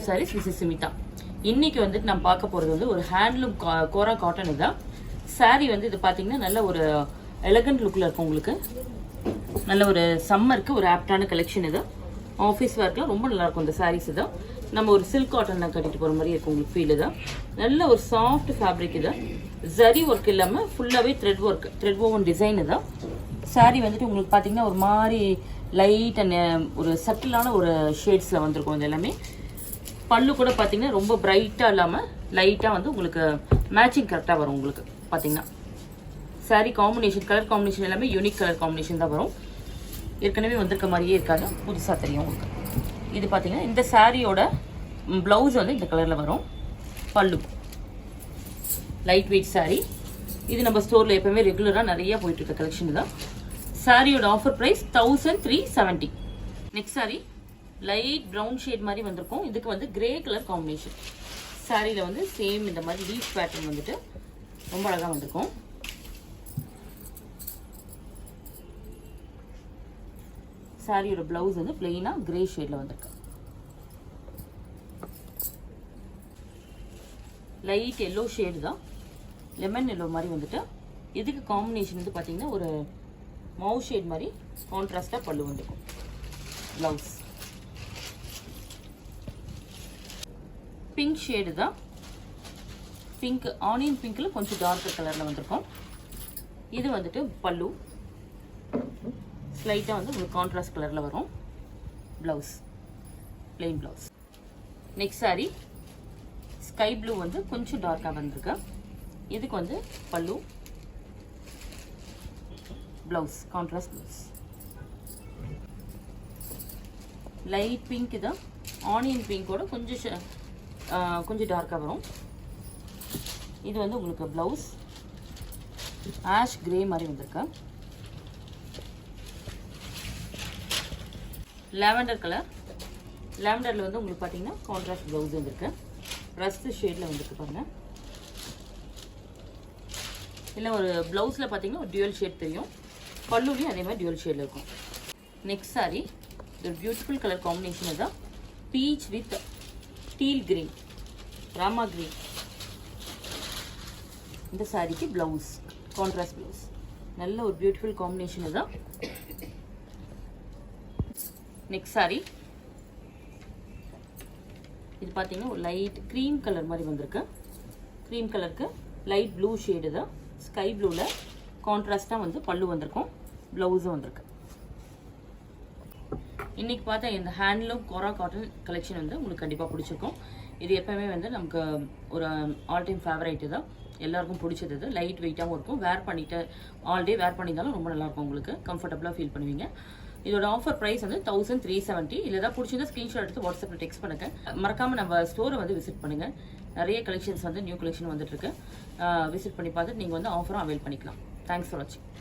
Saris Mrs Smitha. இன்னைக்கு வந்துட்டு நம்ம பார்க்க போறது வந்து ஒரு ஹேண்ட்லூம் கோரா காட்டன். இதான் சாரீ வந்து இது பாத்தீங்கன்னா நல்ல ஒரு எலகண்ட் லுக்ல இருக்கும். உங்களுக்கு நல்ல ஒரு சம்மருக்கு ஒரு ஆப்டான கலெக்ஷன். இது ஆஃபீஸ் ஒர்க்ல ரொம்ப நல்லா இருக்கும். இந்த சாரீஸ் இதான் நம்ம ஒரு சில்க் காட்டன்ல கட்டிட்டு போற மாதிரி இருக்கும். உங்களுக்கு ஃபீல் இதான் நல்ல ஒரு சாஃப்ட் ஃபேப்ரிக். இது ஜரி ஒர்க் இல்லாம ஃபுல்லாவே thread work, thread woven design. இதான் சாரீ வந்துட்டு உங்களுக்கு பாத்தீங்கன்னா ஒரு மாதிரி லைட் அண்ட் ஒரு சட்டிலான ஒரு ஷேட்ஸ்ல வந்திருக்கும். இது எல்லாமே பல்லு கூட பார்த்தீங்கன்னா ரொம்ப பிரைட்டாக இல்லாமல் லைட்டாக வந்து உங்களுக்கு மேட்சிங் கரெக்டாக வரும். உங்களுக்கு பார்த்தீங்கன்னா சாரீ காம்பினேஷன், கலர் காம்பினேஷன் எல்லாமே யூனிக் கலர் காம்பினேஷன் தான் வரும். ஏற்கனவே வந்திருக்க மாதிரியே இருக்காது, புதுசாக தெரியும் உங்களுக்கு. இது பார்த்தீங்கன்னா இந்த சாரியோட ப்ளவுஸ் வந்து இந்த கலரில் வரும். பல்லு லைட் வெயிட் சாரீ. இது நம்ம ஸ்டோரில் எப்பவுமே ரெகுலராக நிறைய போயிட்டு இருக்க கலெக்ஷன் தான். சாரியோட offer price 1370. Next saree light brown shade மாதிரி வந்திருக்கும். இதுக்கு வந்து கிரே கலர் காம்பினேஷன். சாரியில் வந்து சேம் இந்த மாதிரி லீஃப் பேட்டர்ன் வந்துட்டு ரொம்ப அழகாக வந்திருக்கும். சாரியோட பிளவுஸ் வந்து பிளெயினாக கிரே ஷேடில் வந்திருக்கு. லைட் எல்லோ ஷேடு தான், லெமன் எல்லோ மாதிரி வந்துட்டு. இதுக்கு காம்பினேஷன் வந்து பார்த்தீங்கன்னா ஒரு மவு ஷேட் மாதிரி கான்ட்ராஸ்டாக பல்லு வந்துருக்கும். பிளவுஸ் பிங்க் ஷேடு தான், பிங்க் ஆனியன் பிங்க்ல கொஞ்சம் டார்க் கலர்ல வந்திருக்கும். இது வந்துட்டு பல்லு ஸ்லைட்டா வந்து ஒரு கான்ட்ராஸ்ட் கலர்ல வரும். Blouse plain blouse. Next sorry sky blue வந்து கொஞ்சம் டார்க்கா வந்திருக்கு. இதுக்கு வந்து பல்லு, blouse contrast blouse. Light pink தான், ஆனியன் பிங்கோட கொஞ்சம் டார்க்காக வரும். இது வந்து உங்களுக்கு பிளவுஸ் ஆஷ் கிரே மாதிரி வந்திருக்கு. லாவெண்டர் கலர், லாவெண்டரில் வந்து உங்களுக்கு பார்த்தீங்கன்னா கான்ட்ராஸ்ட் பிளவுஸ் வந்திருக்கு. ரஸ்ட் ஷேடில் வந்துருக்கு பாருங்க. இல்லை ஒரு பிளவுஸில் பார்த்தீங்கன்னா ஒரு டியூவல் ஷேட் தெரியும். பல்லுலையும் அதே மாதிரி டியூவல் ஷேடில் இருக்கும். நெக்ஸ்ட் சாரி ஒரு பியூட்டிஃபுல் கலர் காம்பினேஷன் தான், beach with deal green, Rama green. இந்த சாரிக்கு பிளவுஸ் கான்ட்ராஸ்ட் பிளவுஸ். நல்ல ஒரு பியூட்டிஃபுல் காம்பினேஷன் தான். நெக்ஸ்ட் சாரி இது பார்த்தீங்கன்னா ஒரு லைட் க்ரீம் கலர் மாதிரி வந்திருக்கு. க்ரீம் கலருக்கு லைட் ப்ளூ ஷேடு தான், ஸ்கை ப்ளூவில் கான்ட்ராஸ்டாக வந்து பல்லு வந்திருக்கும், ப்ளவுஸும் வந்திருக்கு. இன்னைக்கு பார்த்தா இந்த ஹேண்ட்லூம் கோரா காட்டன் கலெக்ஷன் வந்து உங்களுக்கு கண்டிப்பாக பிடிச்சிருக்கும். இது எப்பவுமே வந்து நமக்கு ஒரு ஆல் டைம் ஃபேவரைட் தான், எல்லாருக்கும் பிடிச்சது. இது லைட் வெயிட்டாகவும் இருக்கும், வேர் பண்ணிட்டு ஆல் டே வேர் பண்ணியிருந்தாலும் ரொம்ப நல்லாயிருக்கும், உங்களுக்கு கம்ஃபர்டபுளாக ஃபீல் பண்ணுவீங்க. இதோட ஆஃபர் ப்ரைஸ் வந்து 1370. இல்லை ஏதாவது பிடிச்சிருந்தா ஸ்க்ரீன்ஷாட் எடுத்து வாட்ஸ்அப்பில் டெக்ஸ்ட் பண்ணுங்க. மறக்காமல் நம்ம ஸ்டோரை வந்து விசிட் பண்ணுங்கள். நிறைய கலெக்ஷன்ஸ் வந்து நியூ கலெக்ஷன் வந்துட்டு இருக்கு. விசிட் பண்ணி பார்த்துட்டு நீங்கள் வந்து ஆஃபரும் அவைல் பண்ணிக்கலாம். தேங்க்ஸ் ஃபார் வாட்சிங்.